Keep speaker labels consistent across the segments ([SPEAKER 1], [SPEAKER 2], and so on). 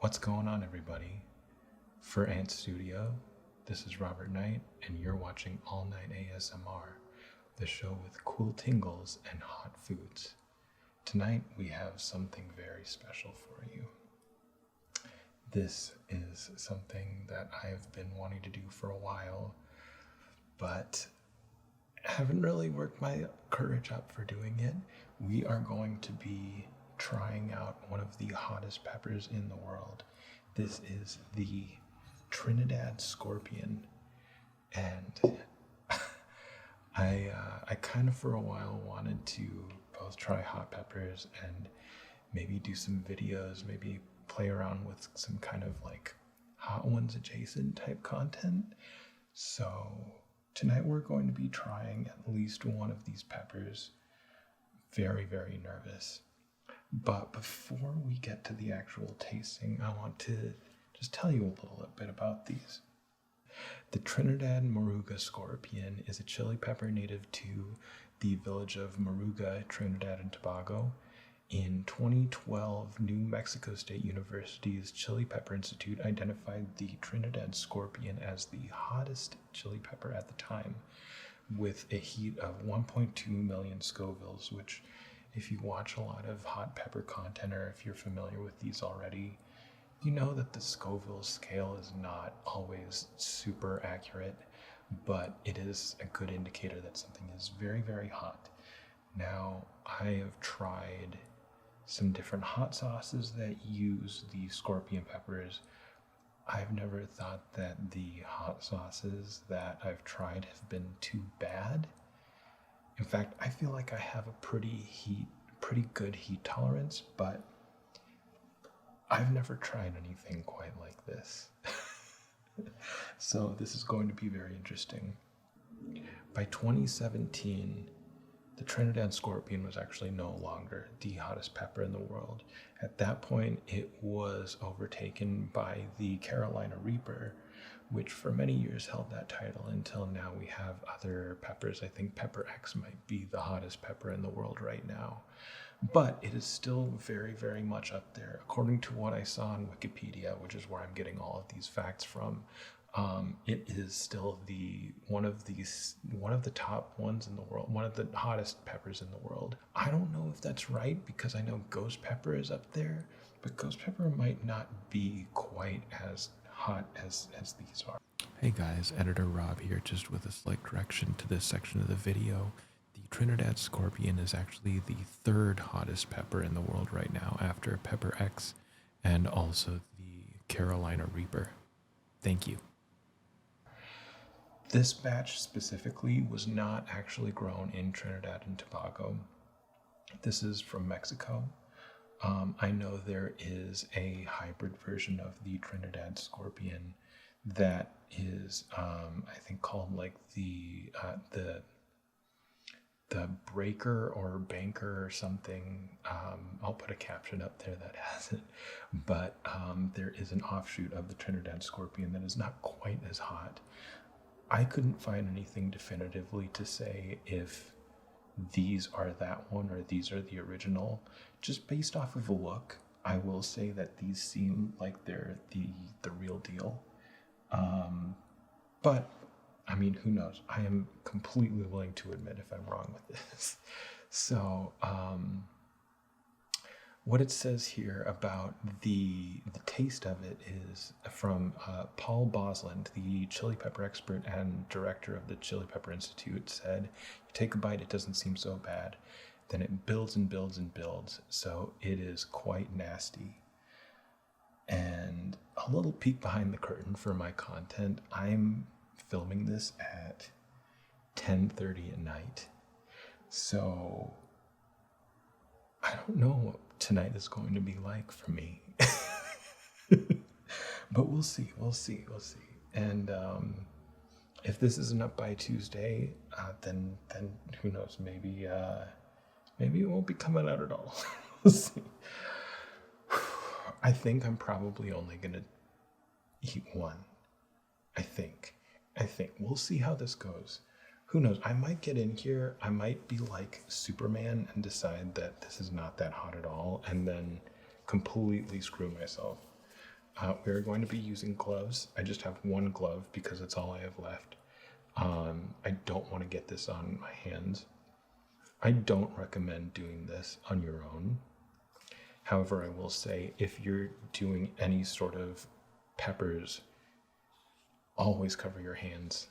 [SPEAKER 1] What's going on, everybody? For Ant Studio, this is Robert Knight, and you're watching All Night ASMR, the show with cool tingles and hot foods. Tonight, we have something very special for you. This is something that I've been wanting to do for a while, but haven't really worked my courage up for doing it. We are going to be trying out one of the hottest peppers in the world. This is the Trinidad scorpion, and I kind of for a while wanted to both try hot peppers and maybe do some videos, maybe play around with some kind of like hot ones adjacent type content. So tonight we're going to be trying at least one of these peppers. Very, very nervous. But before we get to the actual tasting, I want to just tell you a little bit about these. The Trinidad Moruga scorpion is a chili pepper native to the village of Moruga, Trinidad and Tobago. In 2012, New Mexico State University's Chili Pepper Institute identified the Trinidad scorpion as the hottest chili pepper at the time, with a heat of 1.2 million Scovilles, which, if you watch a lot of hot pepper content, or if you're familiar with these already, you know that the Scoville scale is not always super accurate, but it is a good indicator that something is very, very hot. Now, I have tried some different hot sauces that use the scorpion peppers. I've never thought that the hot sauces that I've tried have been too bad. In fact, I feel like I have a pretty good heat tolerance, but I've never tried anything quite like this. So this is going to be very interesting. By 2017, the Trinidad scorpion was actually no longer the hottest pepper in the world. At that point, it was overtaken by the Carolina Reaper, which for many years held that title until now we have other peppers. I think Pepper X might be the hottest pepper in the world right now. But it is still very, very much up there. According to what I saw on Wikipedia, which is where I'm getting all of these facts from, it is still one of the top ones in the world, one of the hottest peppers in the world. I don't know if that's right because I know ghost pepper is up there, but ghost pepper might not be quite as hot as these are. Hey guys, Editor Rob here, just with a slight correction to this section of the video. The Trinidad scorpion is actually the third hottest pepper in the world right now, after Pepper X and also the Carolina Reaper. Thank you. This batch specifically was not actually grown in Trinidad and Tobago. This is from Mexico. I know there is a hybrid version of the Trinidad scorpion that is, I think, called like the breaker or banker or something. I'll put a caption up there that has it. But there is an offshoot of the Trinidad scorpion that is not quite as hot. I couldn't find anything definitively to say if these are that one or these are the original. Just based off of a look, I will say that these seem like they're the real deal. But I mean, who knows? I am completely willing to admit if I'm wrong with this. So what it says here about the taste of it is from Paul Bosland, the chili pepper expert and director of the Chili Pepper Institute, said, "You take a bite, it doesn't seem so bad. Then it builds and builds and builds, so it is quite nasty." And a little peek behind the curtain for my content, I'm filming this at 10:30 at night. So I don't know what tonight is going to be like for me. But we'll see. And if this isn't up by Tuesday, then who knows? Maybe it won't be coming out at all. We'll see. I think I'm probably only gonna eat one. I think. We'll see how this goes. Who knows? I might get in here. I might be like Superman and decide that this is not that hot at all, and then completely screw myself. We're going to be using gloves. I just have one glove because it's all I have left. I don't want to get this on my hands. I don't recommend doing this on your own. However, I will say if you're doing any sort of peppers, always cover your hands.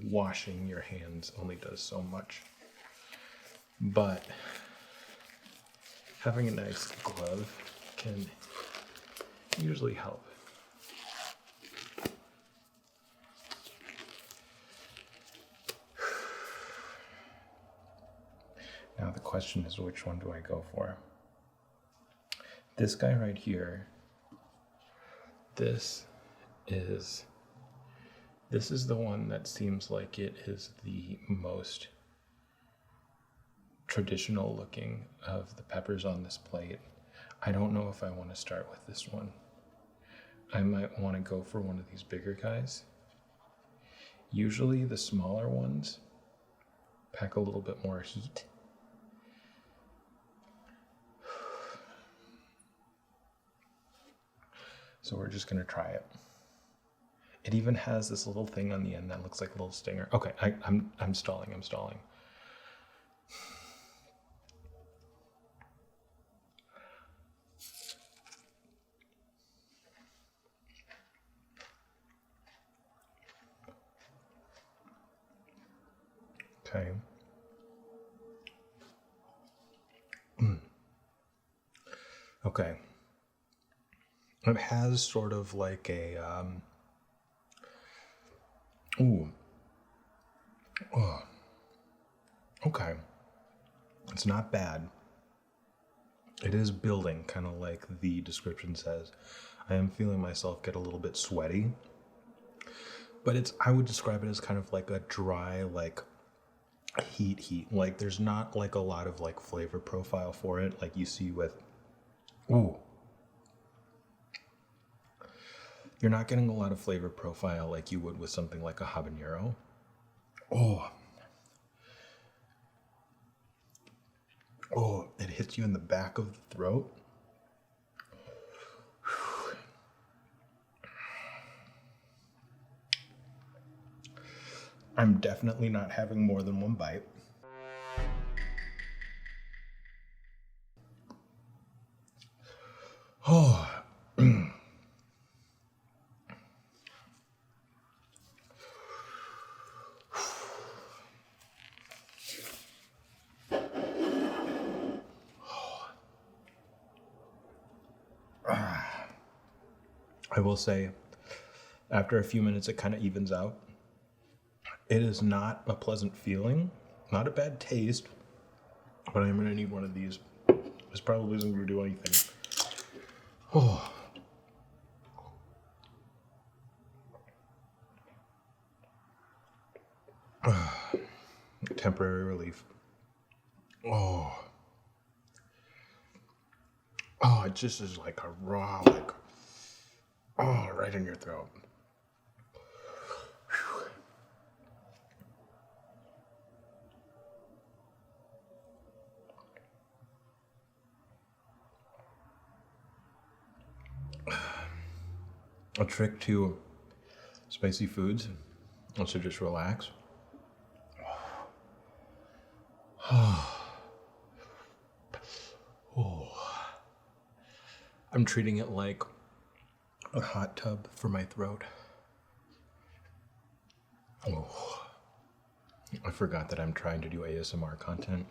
[SPEAKER 1] Washing your hands only does so much. But having a nice glove can usually help. Now the question is, which one do I go for? This guy right here, this is the one that seems like it is the most traditional looking of the peppers on this plate. I don't know if I want to start with this one. I might want to go for one of these bigger guys. Usually the smaller ones pack a little bit more heat. So we're just gonna try it. It even has this little thing on the end that looks like a little stinger. Okay, I'm stalling. Okay. Okay. It has sort of like a okay. It's not bad. It is building, kind of like the description says. I am feeling myself get a little bit sweaty. But I would describe it as kind of like a dry, like heat. Like there's not like a lot of like flavor profile for it, like you see with You're not getting a lot of flavor profile like you would with something like a habanero. It hits you in the back of the throat. I'm definitely not having more than one bite. I will say, after a few minutes, it kind of evens out. It is not a pleasant feeling, not a bad taste, but I'm gonna need one of these. This probably isn't gonna do anything. Temporary relief. It just is like a raw, like, right in your throat. A trick to spicy foods is to just relax. I'm treating it like a hot tub for my throat. I forgot that I'm trying to do ASMR content.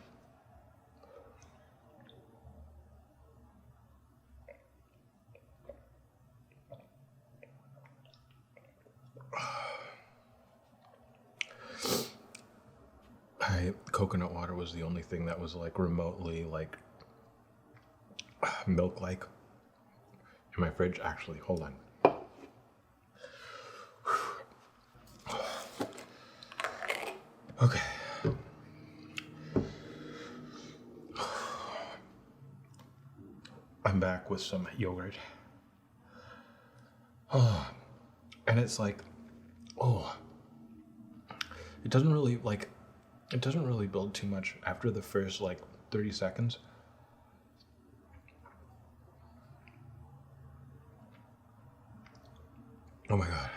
[SPEAKER 1] Coconut water was the only thing that was like remotely like milk-like in my fridge. Actually, hold on. Okay. I'm back with some yogurt. And it's like, it doesn't really build too much after the first like 30 seconds. Oh my God.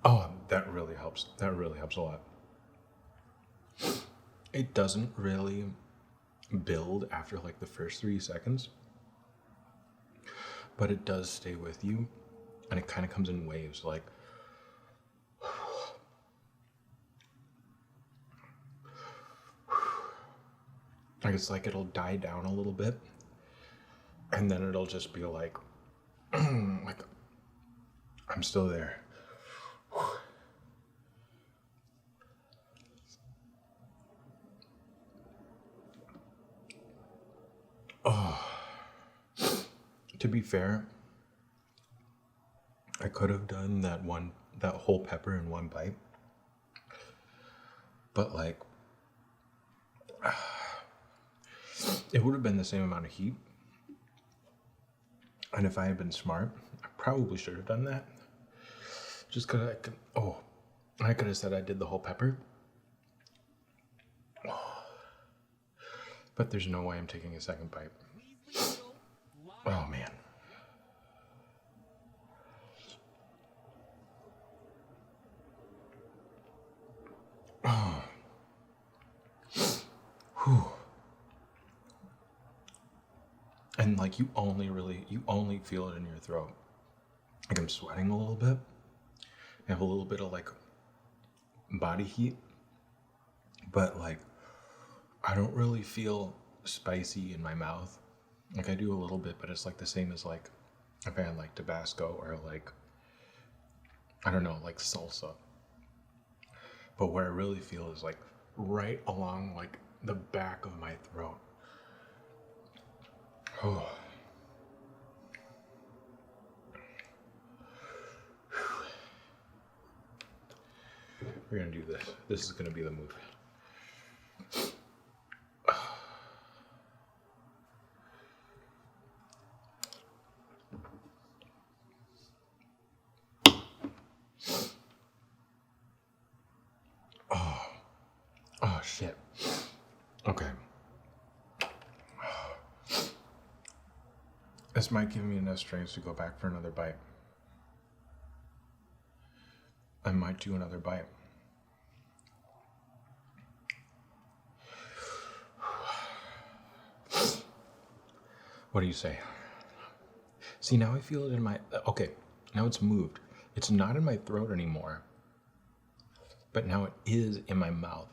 [SPEAKER 1] Oh, that really helps. That really helps a lot. It doesn't really build after like the first 3 seconds, but it does stay with you, and it kind of comes in waves. Like, it's like it'll die down a little bit, and then it'll just be like, like I'm still there. Oh, to be fair, I could have done that whole pepper in one bite, but like, it would have been the same amount of heat. And if I had been smart, I probably should have done that. Just because I could have said I did the whole pepper. But there's no way I'm taking a second bite. Oh, man. Oh. Whew. And like you only feel it in your throat. Like I'm sweating a little bit. I have a little bit of like body heat. But like I don't really feel spicy in my mouth. Like I do a little bit, but it's like the same as like if I had like Tabasco or like, I don't know, like salsa. But where I really feel is like right along like the back of my throat. Oh. We're gonna do this. This is gonna be the move. Oh shit. Okay. This might give me enough strength to go back for another bite. I might do another bite. What do you say? See, now I feel it in my... Okay, now it's moved. It's not in my throat anymore. But now it is in my mouth.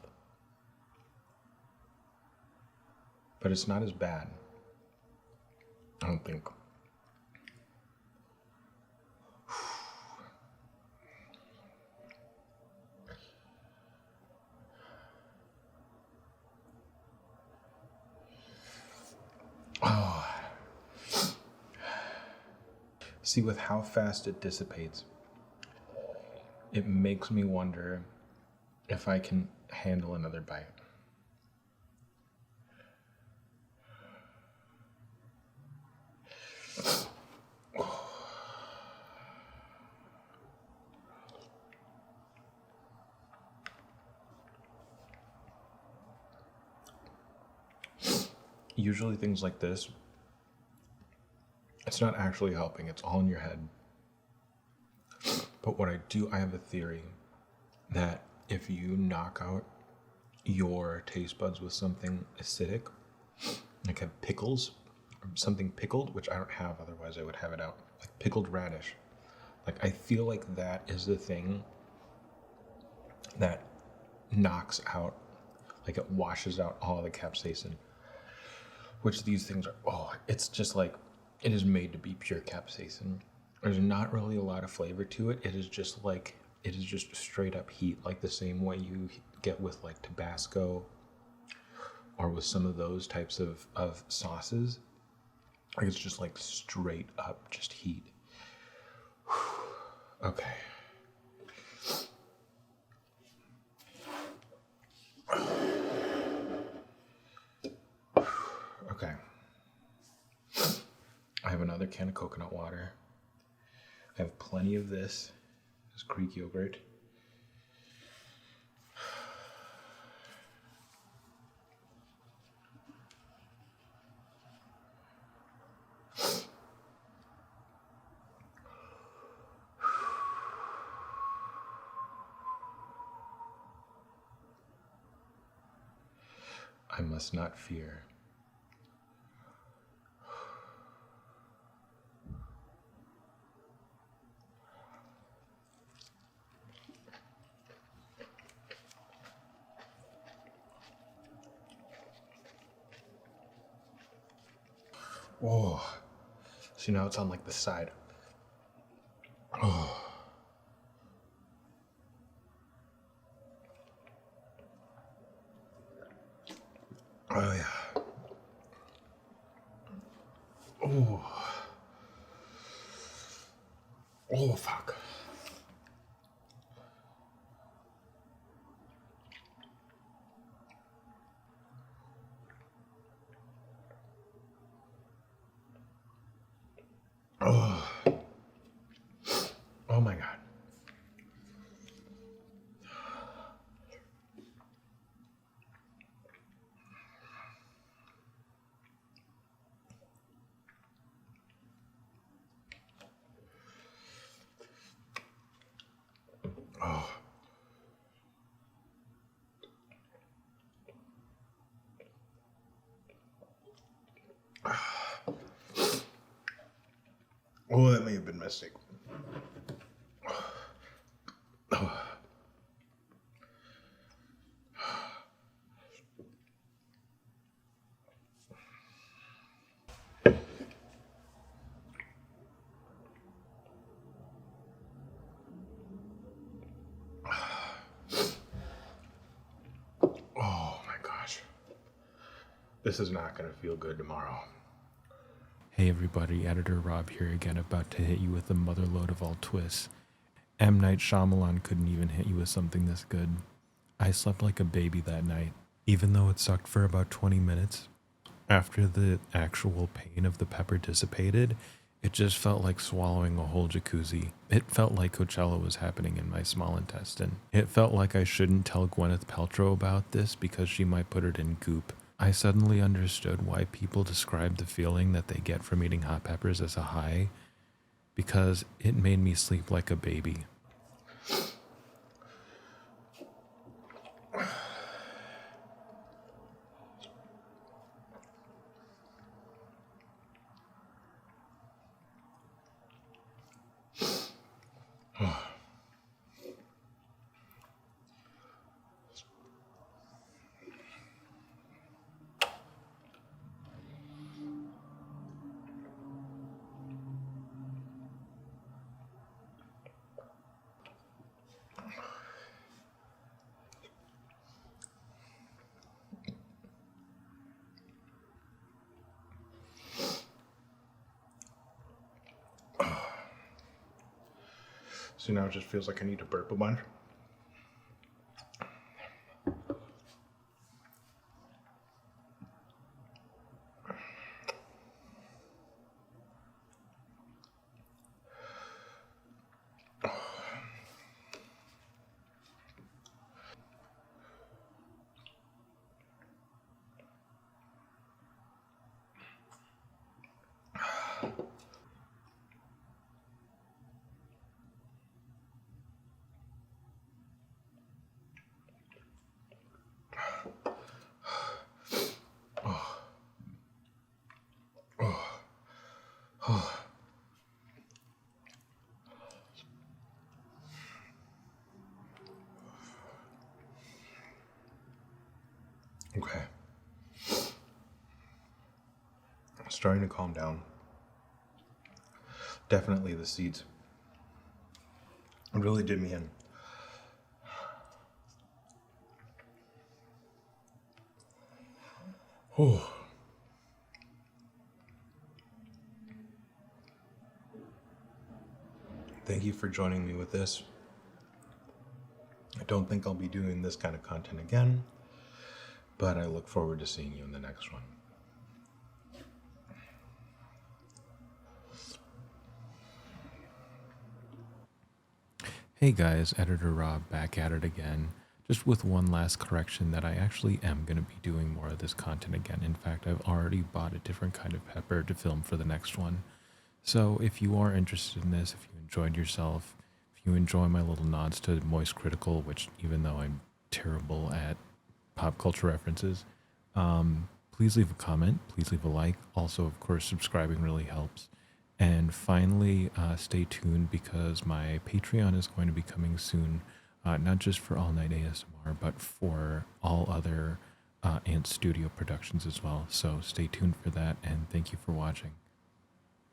[SPEAKER 1] But it's not as bad. I don't think. Oh. See, with how fast it dissipates, it makes me wonder if I can handle another bite. Usually things like this, it's not actually helping, it's all in your head. But what I have a theory that if you knock out your taste buds with something acidic, like have pickles, or something pickled, which I don't have, otherwise I would have it out, like pickled radish. Like I feel like that is the thing that knocks out, like it washes out all the capsaicin. Which these things are, it's just like, it is made to be pure capsaicin. There's not really a lot of flavor to it. It is just straight up heat, like the same way you get with like Tabasco or with some of those types of sauces. Like it's just like straight up just heat. Okay. Okay. I have another can of coconut water. I have plenty of this Greek yogurt. I must not fear. Oh, see, now it's on like the side. Oh. Oh yeah. Oh. Oh fuck. Oh. Oh my god. Oh. Oh, that may have been a mistake. Oh. Oh my gosh. This is not going to feel good tomorrow. Hey everybody, Editor Rob here again, about to hit you with a motherload of all twists. M. Night Shyamalan couldn't even hit you with something this good. I slept like a baby that night, even though it sucked for about 20 minutes. After the actual pain of the pepper dissipated, it just felt like swallowing a whole jacuzzi. It felt like Coachella was happening in my small intestine. It felt like I shouldn't tell Gwyneth Paltrow about this because she might put it in goop. I suddenly understood why people describe the feeling that they get from eating hot peppers as a high, because it made me sleep like a baby. So now it just feels like I need to burp a bunch. Okay. Starting to calm down. Definitely the seeds. It really did me in. Oh. Thank you for joining me with this. I don't think I'll be doing this kind of content again, but I look forward to seeing you in the next one. Hey guys, Editor Rob back at it again, just with one last correction that I actually am going to be doing more of this content again. In fact, I've already bought a different kind of pepper to film for the next one. So if you are interested in this, if you enjoyed yourself, if you enjoy my little nods to Moist Critical, which even though I'm terrible at pop culture references, Please leave a comment. Please leave a like. Also, of course, subscribing really helps. And finally, stay tuned because my Patreon is going to be coming soon, not just for All Night ASMR, but for all other Ant Studio productions as well. So stay tuned for that, and thank you for watching.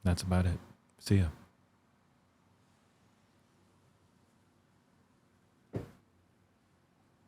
[SPEAKER 1] That's about it. See ya.